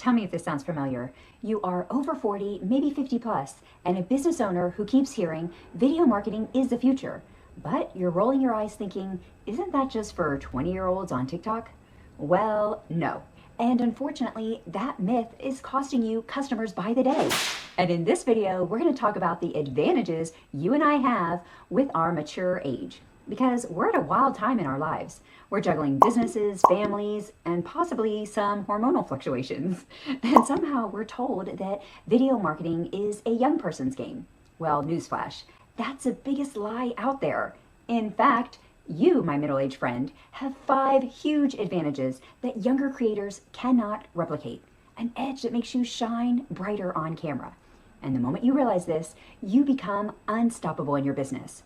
Tell me if this sounds familiar. You are over 40, maybe 50 plus, and a business owner who keeps hearing video marketing is the future. But you're rolling your eyes thinking, isn't that just for 20-year-olds on TikTok? Well, no. And unfortunately, that myth is costing you customers by the day. And in this video, we're going to talk about the advantages you and I have with our mature age. Because we're at a wild time in our lives. We're juggling businesses, families, and possibly some hormonal fluctuations. And somehow we're told that video marketing is a young person's game. Well, newsflash, that's the biggest lie out there. In fact, you, my middle-aged friend, have 5 huge advantages that younger creators cannot replicate. An edge that makes you shine brighter on camera. And the moment you realize this, you become unstoppable in your business.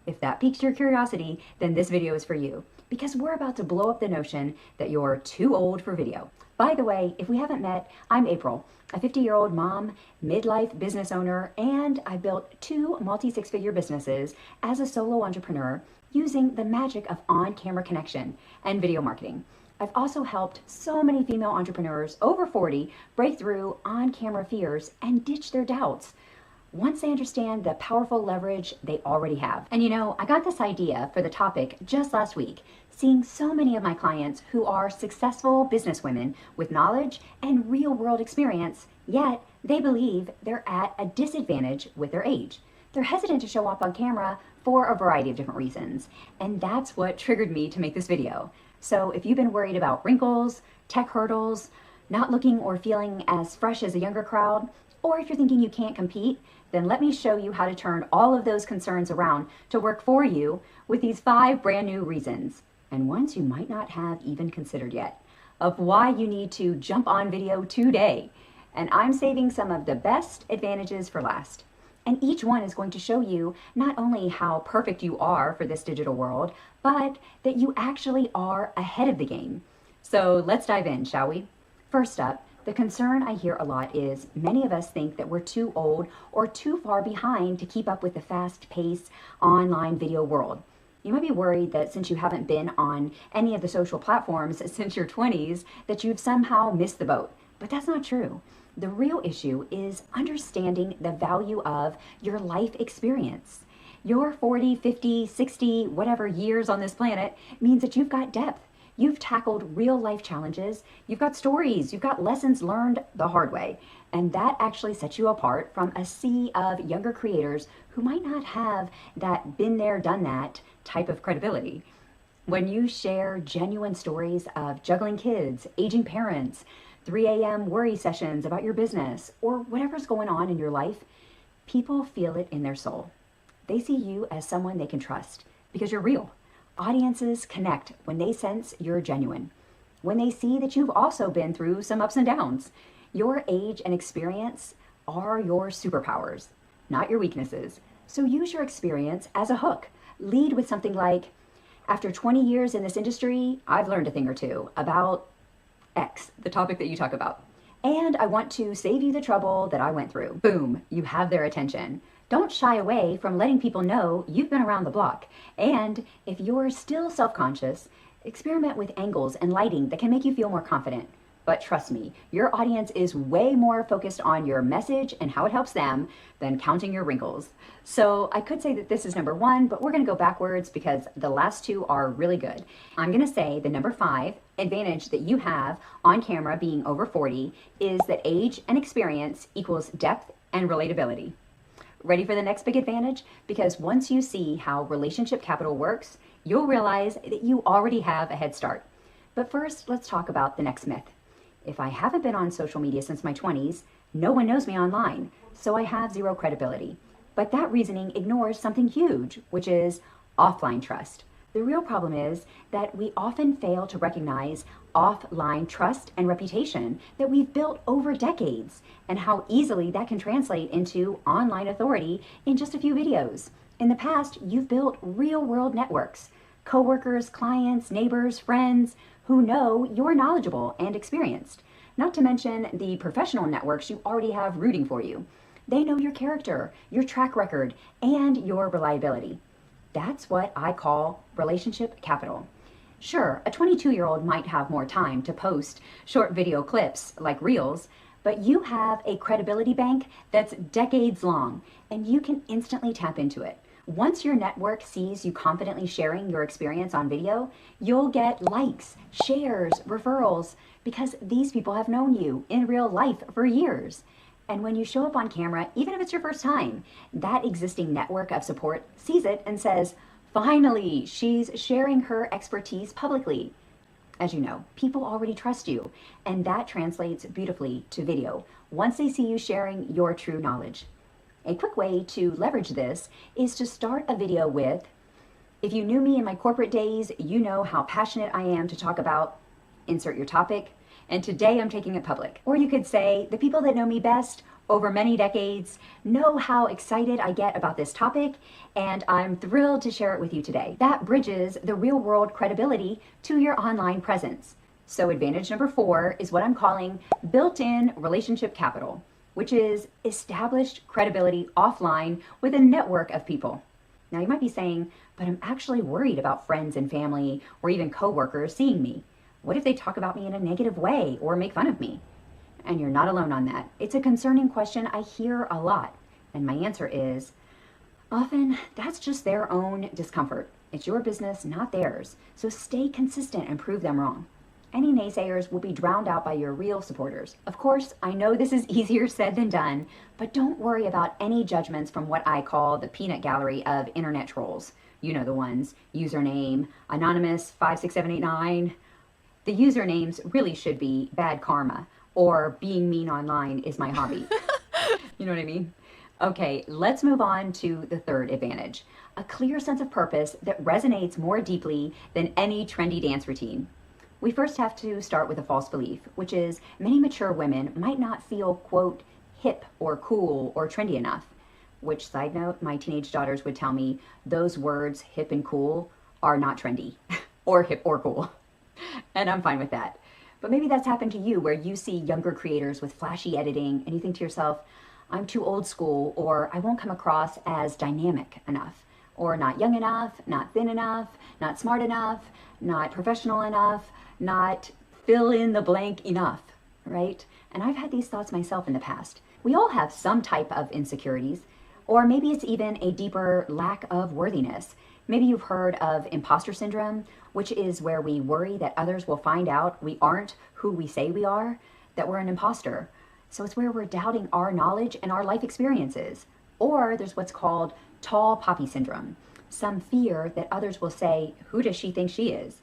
If that piques your curiosity, then this video is for you, because we're about to blow up the notion that you're too old for video. By the way, if we haven't met, I'm April, a 50-year-old mom, midlife business owner, and I built 2 multi-6-figure businesses as a solo entrepreneur using the magic of on-camera connection and video marketing. I've also helped so many female entrepreneurs over 40 break through on-camera fears and ditch their doubts once they understand the powerful leverage they already have. And you know, I got this idea for the topic just last week, seeing so many of my clients who are successful businesswomen with knowledge and real-world experience, yet they believe they're at a disadvantage with their age. They're hesitant to show up on camera for a variety of different reasons, and that's what triggered me to make this video. So if you've been worried about wrinkles, tech hurdles, not looking or feeling as fresh as a younger crowd, or if you're thinking you can't compete, then let me show you how to turn all of those concerns around to work for you with these 5 brand new reasons, and ones you might not have even considered yet, of why you need to jump on video today. And I'm saving some of the best advantages for last. And each one is going to show you not only how perfect you are for this digital world, but that you actually are ahead of the game. So let's dive in, shall we? First up, the concern I hear a lot is many of us think that we're too old or too far behind to keep up with the fast-paced online video world. You might be worried that since you haven't been on any of the social platforms since your 20s, that you've somehow missed the boat. But that's not true. The real issue is understanding the value of your life experience. Your 40, 50, 60, whatever years on this planet means that you've got depth. You've tackled real life challenges, you've got stories, you've got lessons learned the hard way. And that actually sets you apart from a sea of younger creators who might not have that been there, done that type of credibility. When you share genuine stories of juggling kids, aging parents, 3 a.m. worry sessions about your business, or whatever's going on in your life, people feel it in their soul. They see you as someone they can trust because you're real. Audiences connect when they sense you're genuine, when they see that you've also been through some ups and downs. Your age and experience are your superpowers, not your weaknesses. So use your experience as a hook. Lead with something like, after 20 years in this industry, I've learned a thing or two about X, the topic that you talk about. And I want to save you the trouble that I went through. Boom, you have their attention. Don't shy away from letting people know you've been around the block. And if you're still self-conscious, experiment with angles and lighting that can make you feel more confident. But trust me, your audience is way more focused on your message and how it helps them than counting your wrinkles. So I could say that this is number 1, but we're going to go backwards because the last 2 are really good. I'm going to say the number 5 advantage that you have on camera being over 40 is that age and experience equals depth and relatability. Ready for the next big advantage? Because once you see how relationship capital works, you'll realize that you already have a head start. But first, let's talk about the next myth. If I haven't been on social media since my 20s, no one knows me online, so I have 0 credibility. But that reasoning ignores something huge, which is offline trust. The real problem is that we often fail to recognize offline trust and reputation that we've built over decades, and how easily that can translate into online authority in just a few videos. In the past, you've built real-world networks, coworkers, clients, neighbors, friends who know you're knowledgeable and experienced. Not to mention the professional networks you already have rooting for you. They know your character, your track record, and your reliability. That's what I call relationship capital. Sure, a 22-year-old might have more time to post short video clips like Reels, but you have a credibility bank that's decades long, and you can instantly tap into it. Once your network sees you confidently sharing your experience on video, you'll get likes, shares, referrals, because these people have known you in real life for years. And when you show up on camera, even if it's your first time, that existing network of support sees it and says, finally, she's sharing her expertise publicly. As you know, people already trust you, and that translates beautifully to video once they see you sharing your true knowledge. A quick way to leverage this is to start a video with, if you knew me in my corporate days, you know how passionate I am to talk about, insert your topic, and today I'm taking it public. Or you could say, the people that know me best over many decades know how excited I get about this topic, and I'm thrilled to share it with you today. That bridges the real world credibility to your online presence. So advantage number 4 is what I'm calling built-in relationship capital, which is established credibility offline with a network of people. Now you might be saying, but I'm actually worried about friends and family or even coworkers seeing me. What if they talk about me in a negative way or make fun of me? And you're not alone on that. It's a concerning question I hear a lot. And my answer is, often that's just their own discomfort. It's your business, not theirs. So stay consistent and prove them wrong. Any naysayers will be drowned out by your real supporters. Of course, I know this is easier said than done, but don't worry about any judgments from what I call the peanut gallery of internet trolls. You know the ones, username, anonymous56789. The usernames really should be bad karma, or being mean online is my hobby. You know what I mean? Okay, let's move on to the third advantage, a clear sense of purpose that resonates more deeply than any trendy dance routine. We first have to start with a false belief, which is many mature women might not feel, quote, hip or cool or trendy enough, which, side note, my teenage daughters would tell me those words, hip and cool, are not trendy or hip or cool. And I'm fine with that. But maybe that's happened to you where you see younger creators with flashy editing and you think to yourself, I'm too old school, or I won't come across as dynamic enough, or not young enough, not thin enough, not smart enough, not professional enough, not fill in the blank enough, right? And I've had these thoughts myself in the past. We all have some type of insecurities, or maybe it's even a deeper lack of worthiness. Maybe you've heard of imposter syndrome, which is where we worry that others will find out we aren't who we say we are, that we're an imposter. So it's where we're doubting our knowledge and our life experiences. Or there's what's called tall poppy syndrome, some fear that others will say, who does she think she is?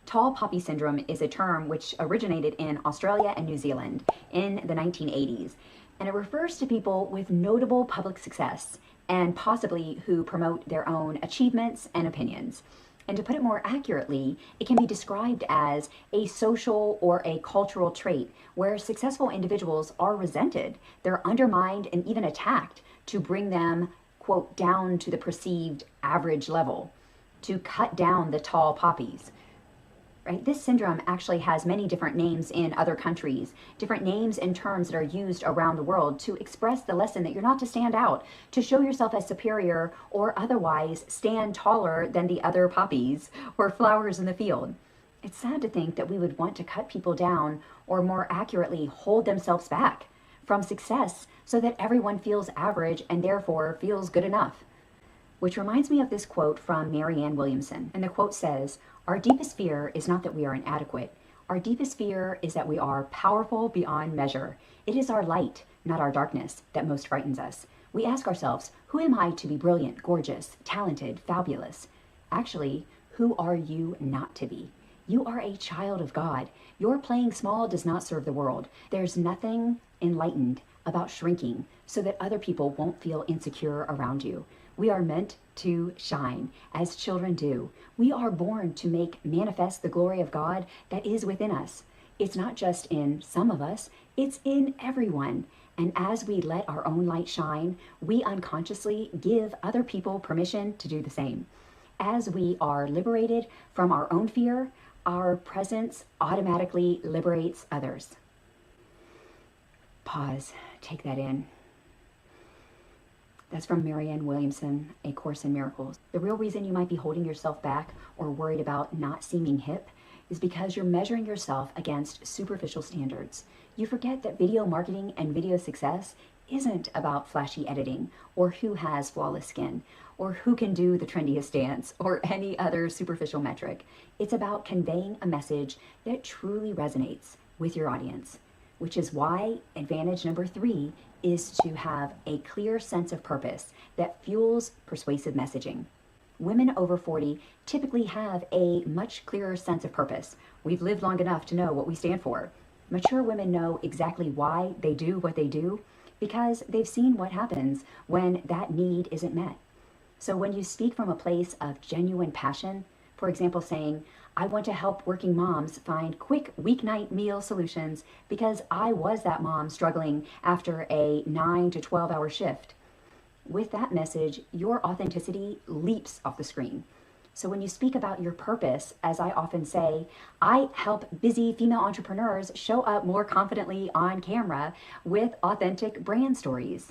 Tall poppy syndrome is a term which originated in Australia and New Zealand in the 1980s, and it refers to people with notable public success and possibly who promote their own achievements and opinions. And to put it more accurately, it can be described as a social or a cultural trait where successful individuals are resented, they're undermined and even attacked to bring them, quote, down to the perceived average level, to cut down the tall poppies. Right? This syndrome actually has many different names in other countries, different names and terms that are used around the world to express the lesson that you're not to stand out, to show yourself as superior or otherwise stand taller than the other poppies or flowers in the field. It's sad to think that we would want to cut people down, or more accurately, hold themselves back from success so that everyone feels average and therefore feels good enough. Which reminds me of this quote from Marianne Williamson. And the quote says, "Our deepest fear is not that we are inadequate. Our deepest fear is that we are powerful beyond measure. It is our light, not our darkness, that most frightens us. We ask ourselves, who am I to be brilliant, gorgeous, talented, fabulous? Actually, who are you not to be? You are a child of God. Your playing small does not serve the world. There's nothing enlightened about shrinking so that other people won't feel insecure around you. We are meant to shine as children do. We are born to make manifest the glory of God that is within us. It's not just in some of us, it's in everyone. And as we let our own light shine, we unconsciously give other people permission to do the same. As we are liberated from our own fear, our presence automatically liberates others." Pause, take that in. That's from Marianne Williamson, A Course in Miracles. The real reason you might be holding yourself back or worried about not seeming hip is because you're measuring yourself against superficial standards. You forget that video marketing and video success isn't about flashy editing or who has flawless skin or who can do the trendiest dance or any other superficial metric. It's about conveying a message that truly resonates with your audience, which is why advantage number 3 is to have a clear sense of purpose that fuels persuasive messaging. Women over 40 typically have a much clearer sense of purpose. We've lived long enough to know what we stand for. Mature women know exactly why they do what they do because they've seen what happens when that need isn't met. So when you speak from a place of genuine passion, for example, saying, I want to help working moms find quick weeknight meal solutions because I was that mom struggling after a 9 to 12 hour shift. With that message, your authenticity leaps off the screen. So when you speak about your purpose, as I often say, I help busy female entrepreneurs show up more confidently on camera with authentic brand stories.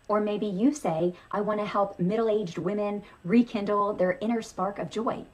Or maybe you say, I want to help middle-aged women rekindle their inner spark of joy.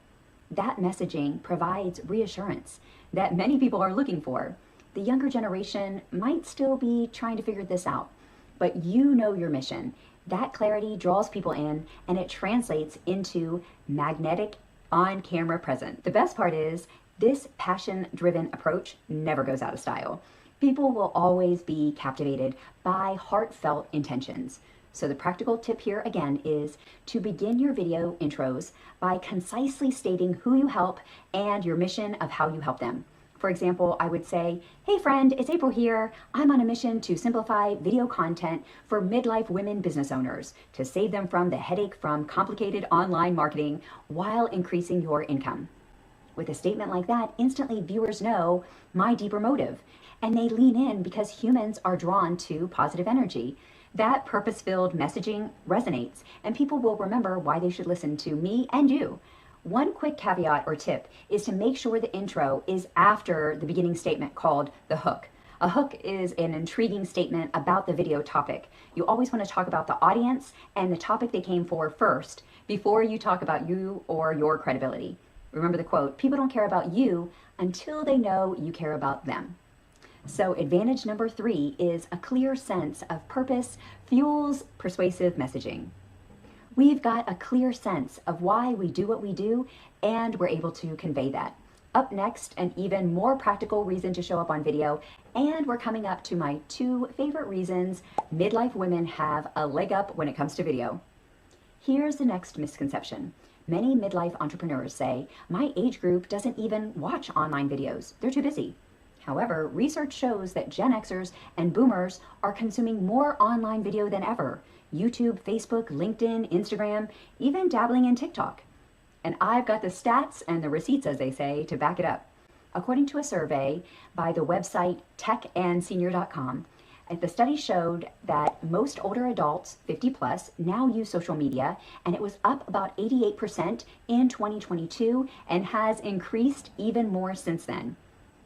That messaging provides reassurance that many people are looking for. The younger generation might still be trying to figure this out, but you know your mission. That clarity draws people in and it translates into magnetic on-camera presence. The best part is this passion-driven approach never goes out of style. People will always be captivated by heartfelt intentions. So the practical tip here again is to begin your video intros by concisely stating who you help and your mission of how you help them. For example, I would say, hey friend, it's April here. I'm on a mission to simplify video content for midlife women business owners to save them from the headache from complicated online marketing while increasing your income. With a statement like that, instantly viewers know my deeper motive and they lean in because humans are drawn to positive energy. That purpose-filled messaging resonates and people will remember why they should listen to me and you. One quick caveat or tip is to make sure the intro is after the beginning statement called the hook. A hook is an intriguing statement about the video topic. You always want to talk about the audience and the topic they came for first before you talk about you or your credibility. Remember the quote, people don't care about you until they know you care about them. So advantage number 3 is a clear sense of purpose fuels persuasive messaging. We've got a clear sense of why we do what we do, and we're able to convey that. Up next, an even more practical reason to show up on video, and we're coming up to my 2 favorite reasons midlife women have a leg up when it comes to video. Here's the next misconception. Many midlife entrepreneurs say, my age group doesn't even watch online videos. They're too busy. However, research shows that Gen Xers and Boomers are consuming more online video than ever. YouTube, Facebook, LinkedIn, Instagram, even dabbling in TikTok. And I've got the stats and the receipts, as they say, to back it up. According to a survey by the website techandsenior.com, the study showed that most older adults, 50 plus, now use social media, and it was up about 88% in 2022 and has increased even more since then.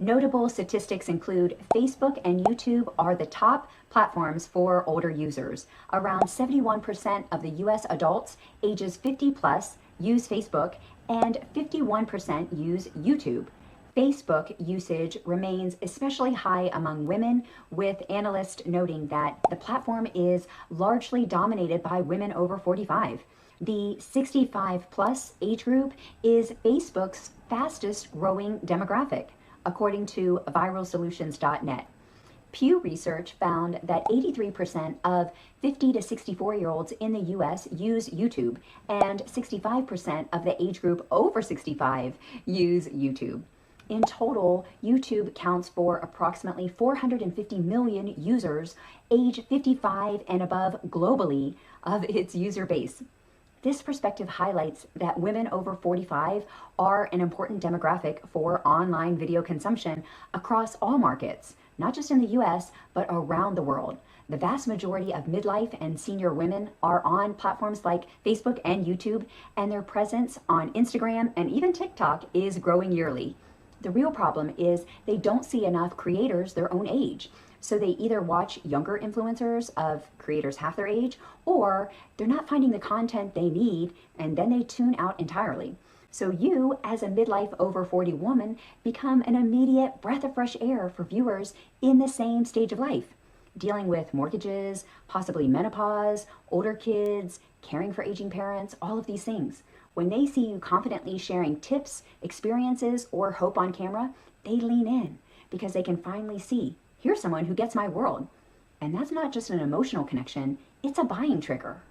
Notable statistics include Facebook and YouTube are the top platforms for older users. Around 71% of the US adults ages 50 plus use Facebook and 51% use YouTube. Facebook usage remains especially high among women, with analysts noting that the platform is largely dominated by women over 45. The 65 plus age group is Facebook's fastest growing demographic, according to viralsolutions.net. Pew Research found that 83% of 50 to 64-year-olds in the US use YouTube, and 65% of the age group over 65 use YouTube. In total, YouTube counts for approximately 450 million users age 55 and above globally of its user base. This perspective highlights that women over 45 are an important demographic for online video consumption across all markets, not just in the US, but around the world. The vast majority of midlife and senior women are on platforms like Facebook and YouTube, and their presence on Instagram and even TikTok is growing yearly. The real problem is they don't see enough creators their own age. So they either watch younger influencers of creators half their age, or they're not finding the content they need and then they tune out entirely. So you, as a midlife over 40 woman, become an immediate breath of fresh air for viewers in the same stage of life, dealing with mortgages, possibly menopause, older kids, caring for aging parents, all of these things. When they see you confidently sharing tips, experiences, or hope on camera, they lean in because they can finally see, here's someone who gets my world. And that's not just an emotional connection, it's a buying trigger.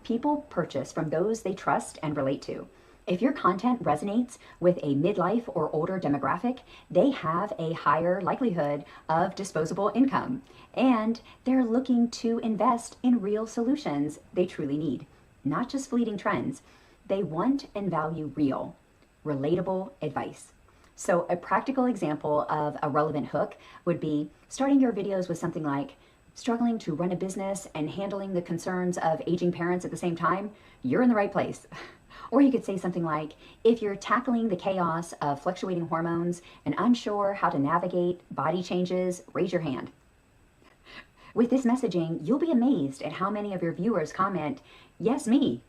People purchase from those they trust and relate to. If your content resonates with a midlife or older demographic, they have a higher likelihood of disposable income, and they're looking to invest in real solutions they truly need, not just fleeting trends. They want and value real, relatable advice. So a practical example of a relevant hook would be starting your videos with something like, struggling to run a business and handling the concerns of aging parents at the same time, you're in the right place. Or you could say something like, if you're tackling the chaos of fluctuating hormones and unsure how to navigate body changes, raise your hand. With this messaging, you'll be amazed at how many of your viewers comment, yes, me.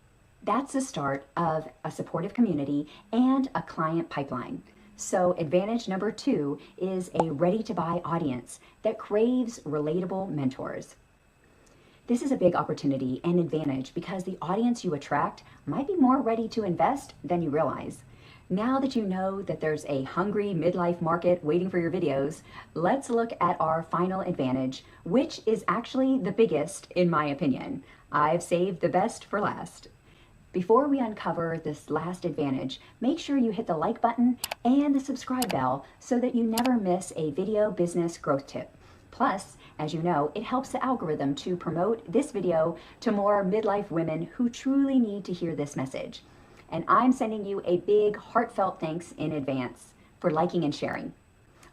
That's the start of a supportive community and a client pipeline. So advantage number 2 is a ready-to-buy audience that craves relatable mentors. This is a big opportunity and advantage because the audience you attract might be more ready to invest than you realize. Now that you know that there's a hungry midlife market waiting for your videos, let's look at our final advantage, which is actually the biggest in my opinion. I've saved the best for last. Before we uncover this last advantage, make sure you hit the like button and the subscribe bell so that you never miss a video business growth tip. Plus, as you know, it helps the algorithm to promote this video to more midlife women who truly need to hear this message. And I'm sending you a big heartfelt thanks in advance for liking and sharing.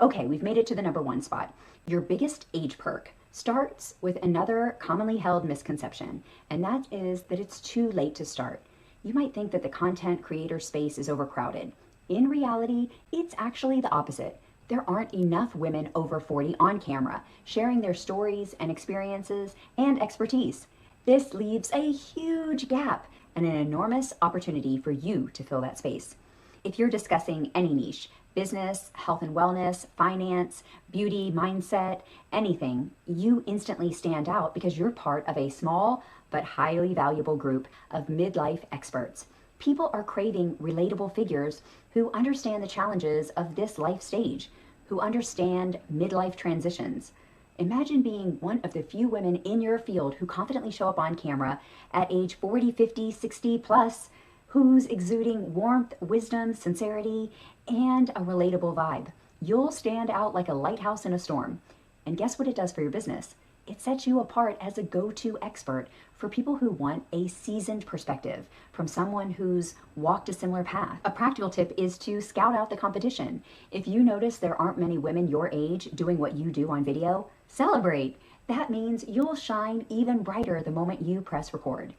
Okay, we've made it to the number 1 spot. Your biggest age perk starts with another commonly held misconception, and that is that it's too late to start. You might think that the content creator space is overcrowded. In reality, it's actually the opposite. There aren't enough women over 40 on camera sharing their stories and experiences and expertise. This leaves a huge gap and an enormous opportunity for you to fill that space. If you're discussing any niche, business, health and wellness, finance, beauty, mindset, anything, you instantly stand out because you're part of a small but highly valuable group of midlife experts. People are craving relatable figures who understand the challenges of this life stage, who understand midlife transitions. Imagine being one of the few women in your field who confidently show up on camera at age 40, 50, 60 plus, who's exuding warmth, wisdom, sincerity, and a relatable vibe. You'll stand out like a lighthouse in a storm. And guess what it does for your business? It sets you apart as a go-to expert for people who want a seasoned perspective from someone who's walked a similar path. A practical tip is to scout out the competition. If you notice there aren't many women your age doing what you do on video, celebrate. That means you'll shine even brighter the moment you press record.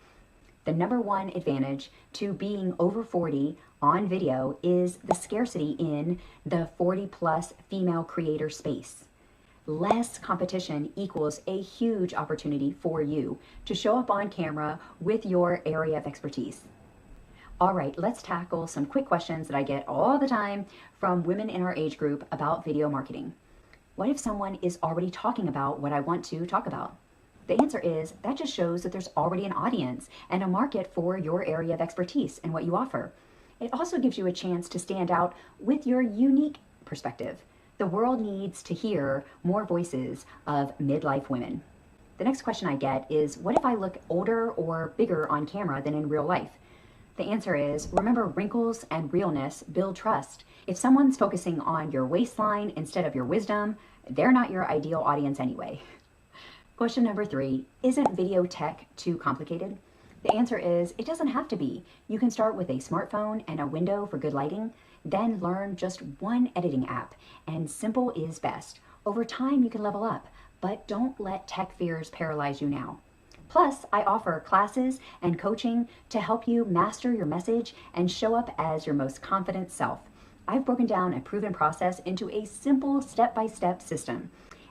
The number 1 advantage to being over 40 on video is the scarcity in the 40 plus female creator space. Less competition equals a huge opportunity for you to show up on camera with your area of expertise. All right, let's tackle some quick questions that I get all the time from women in our age group about video marketing. What if someone is already talking about what I want to talk about? The answer is that just shows that there's already an audience and a market for your area of expertise and what you offer. It also gives you a chance to stand out with your unique perspective. The world needs to hear more voices of midlife women. The next question I get is, what if I look older or bigger on camera than in real life? The answer is, remember, wrinkles and realness build trust. If someone's focusing on your waistline instead of your wisdom, they're not your ideal audience anyway. Question number 3, isn't video tech too complicated? The answer is, it doesn't have to be. You can start with a smartphone and a window for good lighting, then learn just one editing app, and simple is best. Over time, you can level up, but don't let tech fears paralyze you now. Plus, I offer classes and coaching to help you master your message and show up as your most confident self. I've broken down a proven process into a simple step-by-step system.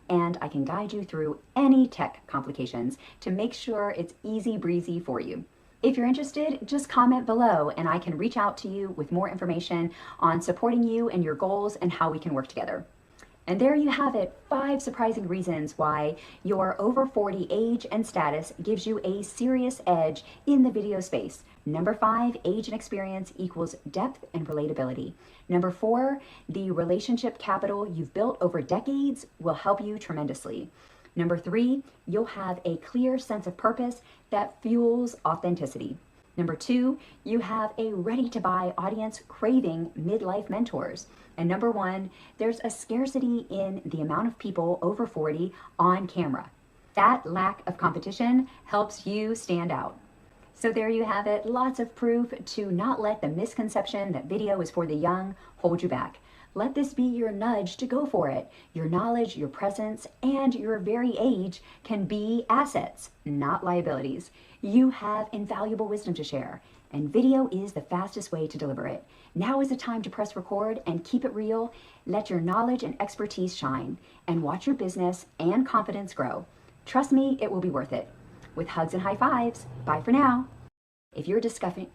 and I can guide you through any tech complications to make sure it's easy breezy for you. If you're interested, just comment below and I can reach out to you with more information on supporting you and your goals and how we can work together. And there you have it, 5 surprising reasons why your over 40 age and status gives you a serious edge in the video space. Number 5, age and experience equals depth and relatability. Number 4, the relationship capital you've built over decades will help you tremendously. Number 3, you'll have a clear sense of purpose that fuels authenticity. Number 2, you have a ready-to-buy audience craving midlife mentors. And number 1, there's a scarcity in the amount of people over 40 on camera. That lack of competition helps you stand out. So there you have it, lots of proof to not let the misconception that video is for the young hold you back. Let this be your nudge to go for it. Your knowledge, your presence, and your very age can be assets, not liabilities. You have invaluable wisdom to share, and video is the fastest way to deliver it. Now is the time to press record and keep it real. Let your knowledge and expertise shine, and watch your business and confidence grow. Trust me, it will be worth it. With hugs and high fives, bye for now. If you're discussing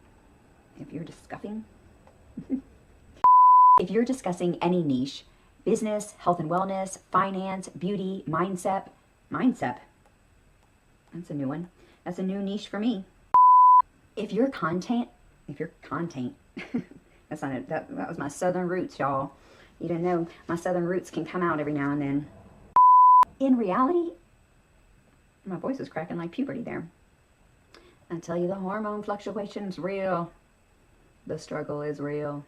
any niche, business, health and wellness, finance, beauty, mindset, that's a new one. That's a new niche for me. If your content, that's not it. That was my southern roots, y'all. You didn't know my southern roots can come out every now and then. In reality, my voice is cracking like puberty there. I tell you, the hormone fluctuation's real. The struggle is real.